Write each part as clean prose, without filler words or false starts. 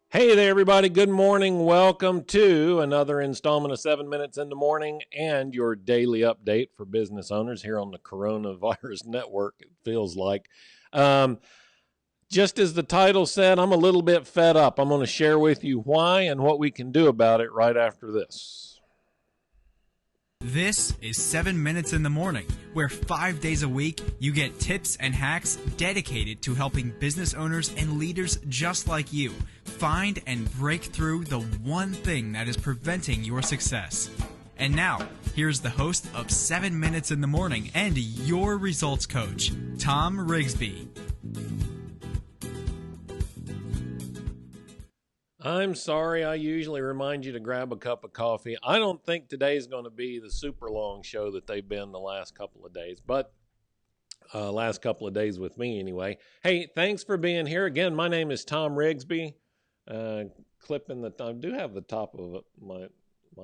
Hey there, everybody. Good morning. Welcome to another installment of 7 Minutes in the Morning and your daily update for business owners here on the Coronavirus Network, it feels like. Just as the title said, I'm a little bit fed up. I'm going to share with you why and what we can do about it right after this. This is 7 Minutes in the Morning, where 5 days a week you get tips and hacks dedicated to helping business owners and leaders just like you find and break through the one thing that is preventing your success. And now, here's the host of 7 Minutes in the Morning and your results coach, Thom Rigsby. I'm sorry, I usually remind you to grab a cup of coffee. I don't think today's going to be the super long show that they've been the last couple of days, but last couple of days with me anyway. Hey, thanks for being here. Again, my name is Thom Rigsby. I do have the top of my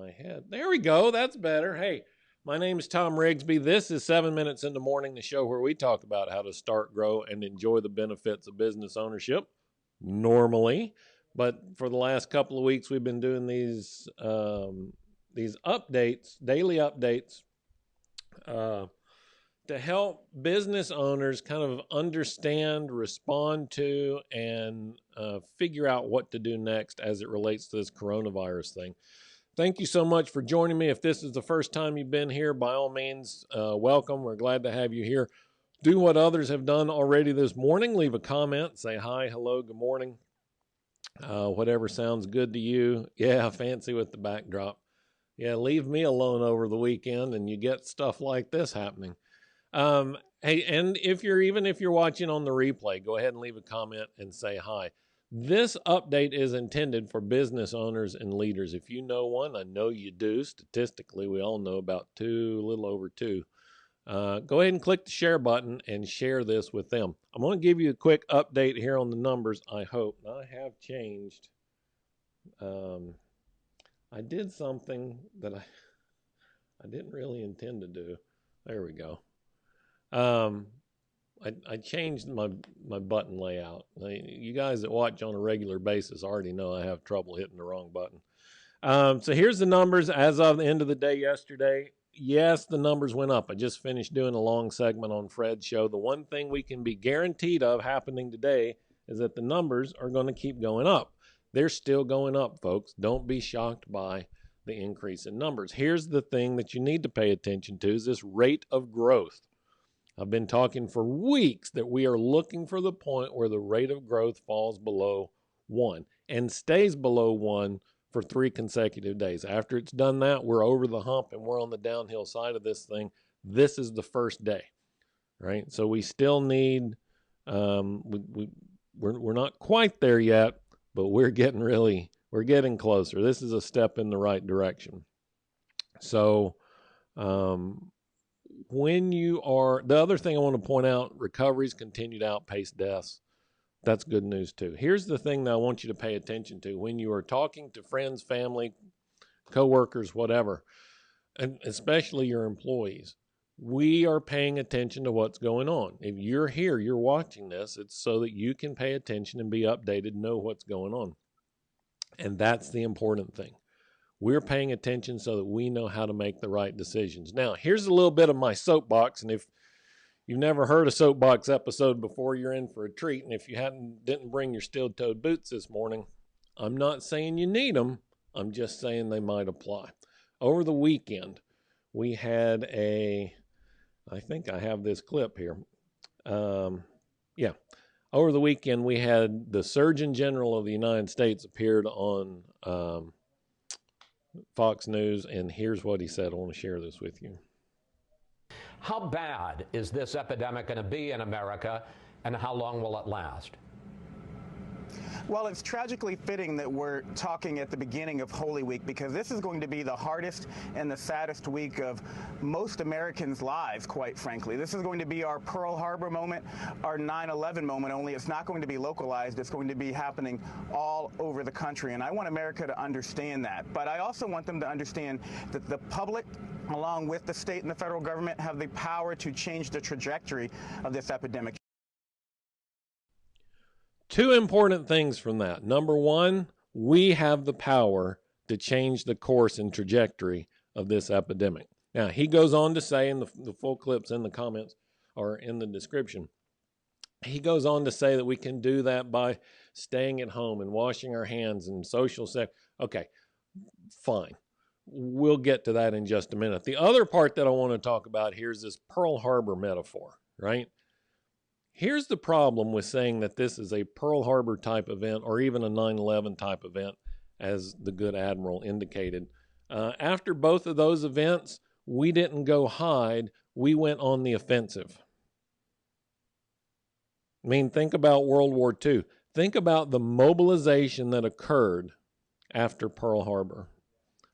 head. There we go. That's better. Hey, my name is Thom Rigsby. This is 7 Minutes in the Morning, the show where we talk about how to start, grow, and enjoy the benefits of business ownership normally. But for the last couple of weeks, we've been doing these updates, daily updates, to help business owners kind of understand, respond to, and figure out what to do next as it relates to this coronavirus thing. Thank you so much for joining me. If this is the first time you've been here, by all means, welcome. We're glad to have you here. Do what others have done already this morning. Leave a comment. Say hi, hello, good morning. Whatever sounds good to you. Yeah, fancy with the backdrop. Yeah, leave me alone over the weekend and you get stuff like this happening. Hey, and if you're watching on the replay, go ahead and leave a comment and say hi. This update is intended for business owners and leaders. If you know one, I know you do. Statistically, we all know about two, a little over two. Go ahead and click the share button and share this with them. I'm going to give you a quick update here on the numbers, I hope. I have changed. I did something that I didn't really intend to do. There we go. I changed my button layout. You guys that watch on a regular basis already know I have trouble hitting the wrong button. So here's the numbers as of the end of the day yesterday. Yes, the numbers went up. I just finished doing a long segment on Fred's show. The one thing we can be guaranteed of happening today is that the numbers are going to keep going up. They're still going up, folks. Don't be shocked by the increase in numbers. Here's the thing that you need to pay attention to is this rate of growth. I've been talking for weeks that we are looking for the point where the rate of growth falls below 1 and stays below 1 for 3 consecutive days. After it's done that, we're over the hump and we're on the downhill side of this thing. This is the first day, right? So we still need, we're not quite there yet, but we're getting closer. This is a step in the right direction. So, the other thing I want to point out, recoveries continue to outpace deaths. That's good news too. Here's the thing that I want you to pay attention to when you are talking to friends, family, coworkers, whatever, and especially your employees. We are paying attention to what's going on. If you're here, you're watching this, it's so that you can pay attention and be updated, know what's going on. And that's the important thing. We're paying attention so that we know how to make the right decisions. Now, here's a little bit of my soapbox, and if you've never heard a soapbox episode before, you're in for a treat. And if you didn't bring your steel-toed boots this morning, I'm not saying you need them. I'm just saying they might apply. Over the weekend, we had I think I have this clip here. Over the weekend, we had the Surgeon General of the United States appeared on Fox News, and here's what he said. I want to share this with you. How bad is this epidemic going to be in America, and how long will it last? Well, it's tragically fitting that we're talking at the beginning of Holy Week, because this is going to be the hardest and the saddest week of most Americans' lives, quite frankly. This is going to be our Pearl Harbor moment, our 9/11 moment, only it's not going to be localized. It's going to be happening all over the country, and I want America to understand that. But I also want them to understand that the public, along with the state and the federal government, have the power to change the trajectory of this epidemic. Two important things from that. Number one, we have the power to change the course and trajectory of this epidemic. Now, he goes on to say, in the full clip's in the comments or in the description, he goes on to say that we can do that by staying at home and washing our hands and social sex. Okay, fine. We'll get to that in just a minute. The other part that I want to talk about here is this Pearl Harbor metaphor, right? Here's the problem with saying that this is a Pearl Harbor type event or even a 9/11 type event, as the good admiral indicated. After both of those events, we didn't go hide. We went on the offensive. I mean, think about World War II. Think about the mobilization that occurred after Pearl Harbor.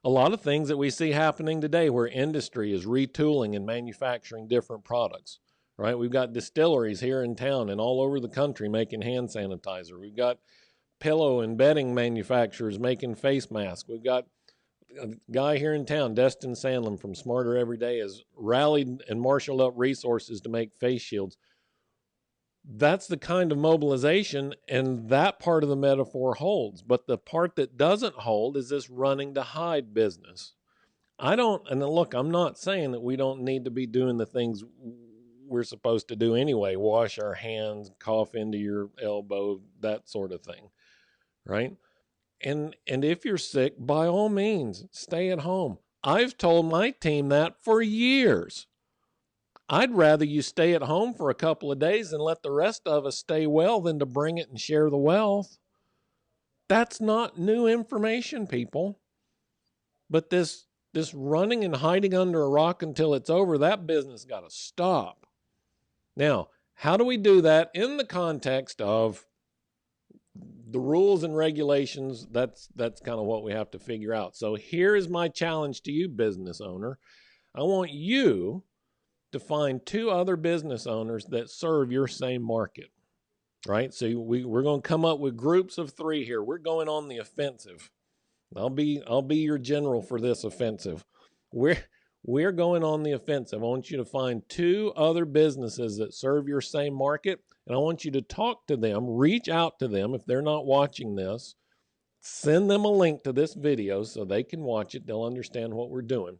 A lot of things that we see happening today where industry is retooling and manufacturing different products, right? We've got distilleries here in town and all over the country making hand sanitizer. We've got pillow and bedding manufacturers making face masks. We've got a guy here in town, Destin Sandlin from Smarter Every Day, has rallied and marshaled up resources to make face shields. That's the kind of mobilization, and that part of the metaphor holds. But the part that doesn't hold is this running to hide business. And look, I'm not saying that we don't need to be doing the things we're supposed to do anyway. Wash our hands, cough into your elbow, that sort of thing, right? And if you're sick, by all means, stay at home. I've told my team that for years. I'd rather you stay at home for a couple of days and let the rest of us stay well than to bring it and share the wealth. That's not new information, people. But this running and hiding under a rock until it's over, that business got to stop. Now, how do we do that in the context of the rules and regulations? That's kind of what we have to figure out. So here is my challenge to you, business owner. I want you to find two other business owners that serve your same market, right? So we're going to come up with groups of 3 here. We're going on the offensive. I'll be your general for this offensive. We're going on the offensive. I want you to find 2 other businesses that serve your same market, and I want you to talk to them, reach out to them if they're not watching this. Send them a link to this video so they can watch it. They'll understand what we're doing.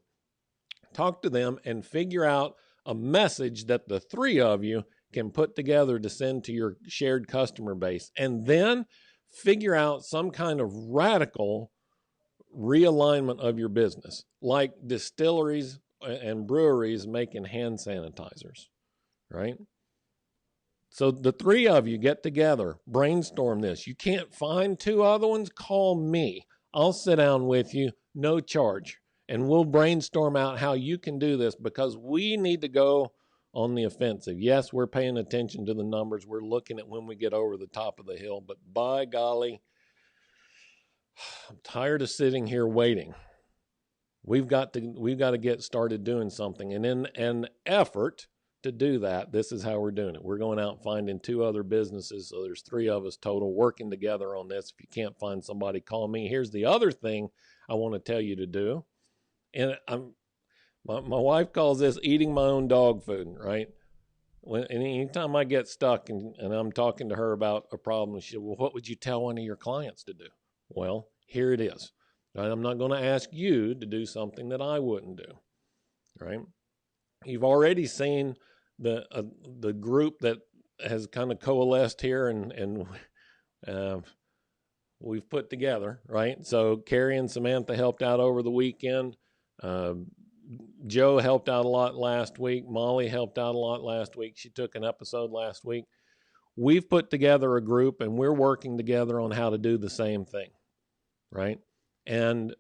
Talk to them and figure out a message that the 3 of you can put together to send to your shared customer base, and then figure out some kind of radical realignment of your business, like distilleries and breweries making hand sanitizers, right? So the 3 of you get together, brainstorm this. You can't find 2 other ones? Call me. I'll sit down with you, no charge. And we'll brainstorm out how you can do this, because we need to go on the offensive. Yes, we're paying attention to the numbers. We're looking at when we get over the top of the hill. But by golly, I'm tired of sitting here waiting. We've got to get started doing something. And in an effort to do that, this is how we're doing it. We're going out and finding 2 other businesses. So there's 3 of us total working together on this. If you can't find somebody, call me. Here's the other thing I want to tell you to do. And my wife calls this eating my own dog food, right? Anytime I get stuck and I'm talking to her about a problem, she said, well, what would you tell one of your clients to do? Well, here it is. Right? I'm not going to ask you to do something that I wouldn't do, right? You've already seen the group that has kind of coalesced here and we've put together, right? So Carrie and Samantha helped out over the weekend. Joe helped out a lot last week. Molly helped out a lot last week. She took an episode last week. We've put together a group and we're working together on how to do the same thing, right? And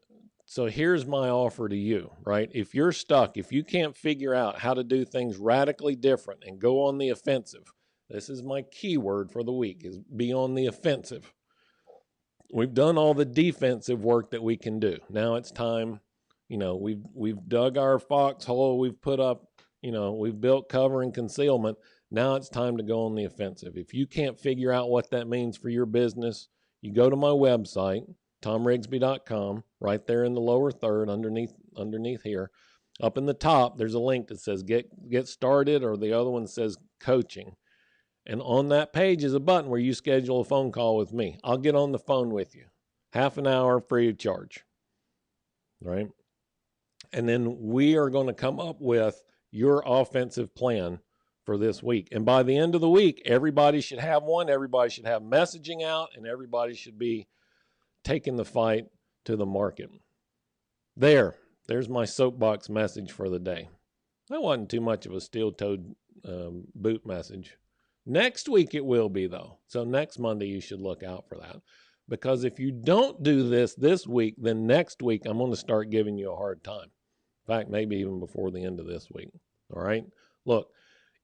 so here's my offer to you, right? If you're stuck, if you can't figure out how to do things radically different and go on the offensive, this is my key word for the week, is be on the offensive. We've done all the defensive work that we can do. Now it's time. We've dug our foxhole. We've put up, we've built cover and concealment. Now it's time to go on the offensive. If you can't figure out what that means for your business, you go to my website, thomrigsby.com, right there in the lower third, underneath here. Up in the top, there's a link that says get started, or the other one says coaching. And on that page is a button where you schedule a phone call with me. I'll get on the phone with you. Half an hour free of charge. Right? And then we are going to come up with your offensive plan for this week. And by the end of the week, everybody should have one. Everybody should have messaging out, and everybody should be taking the fight to the market. There's my soapbox message for the day. That wasn't too much of a steel-toed boot message. Next week it will be, though. So next Monday you should look out for that. Because if you don't do this week, then next week I'm going to start giving you a hard time. In fact, maybe even before the end of this week. All right? Look,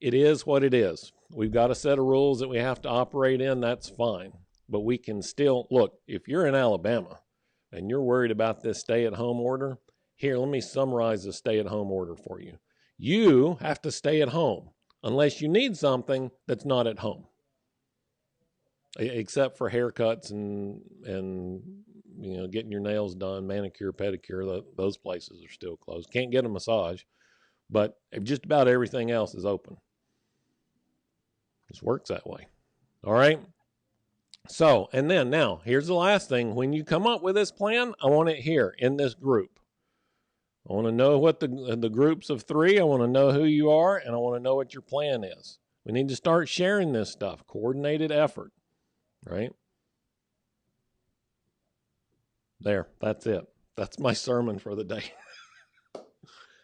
it is what it is. We've got a set of rules that we have to operate in. That's fine. But we can still, look, if you're in Alabama and you're worried about this stay-at-home order, here, let me summarize the stay-at-home order for you. You have to stay at home unless you need something that's not at home. Except for haircuts and you know, getting your nails done, manicure, pedicure, those places are still closed. Can't get a massage, but just about everything else is open. Just works that way. All right? So, and then now, here's the last thing. When you come up with this plan, I want it here in this group. I want to know what the groups of 3, I want to know who you are, and I want to know what your plan is. We need to start sharing this stuff, coordinated effort, right? There, that's it. That's my sermon for the day.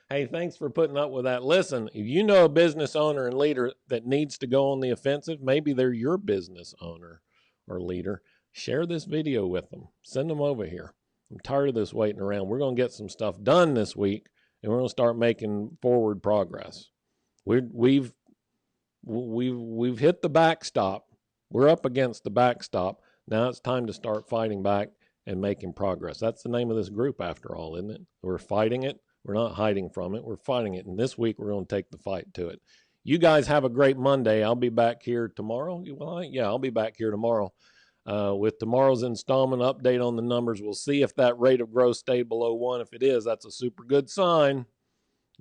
Hey, thanks for putting up with that. Listen, if you know a business owner and leader that needs to go on the offensive, maybe they're your business owner or leader, share this video with them. Send them over here. I'm tired of this waiting around. We're going to get some stuff done this week, and we're going to start making forward progress. We've hit the backstop. We're up against the backstop. Now it's time to start fighting back and making progress. That's the name of this group, after all, isn't it? We're fighting it. We're not hiding from it. We're fighting it. And this week, we're going to take the fight to it. You guys have a great Monday. I'll be back here tomorrow. Well, yeah, I'll be back here tomorrow with tomorrow's installment update on the numbers. We'll see if that rate of growth stayed below 1. If it is, that's a super good sign.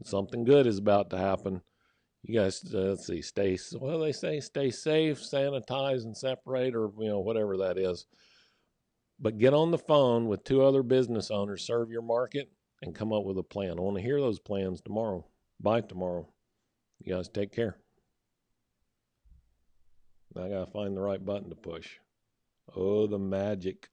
Something good is about to happen. You guys, let's see, what do they say? Stay safe, sanitize, and separate, or, you know, whatever that is. But get on the phone with 2 other business owners, serve your market, and come up with a plan. I want to hear those plans tomorrow. By tomorrow. You guys take care. Now I got to find the right button to push. Oh, the magic.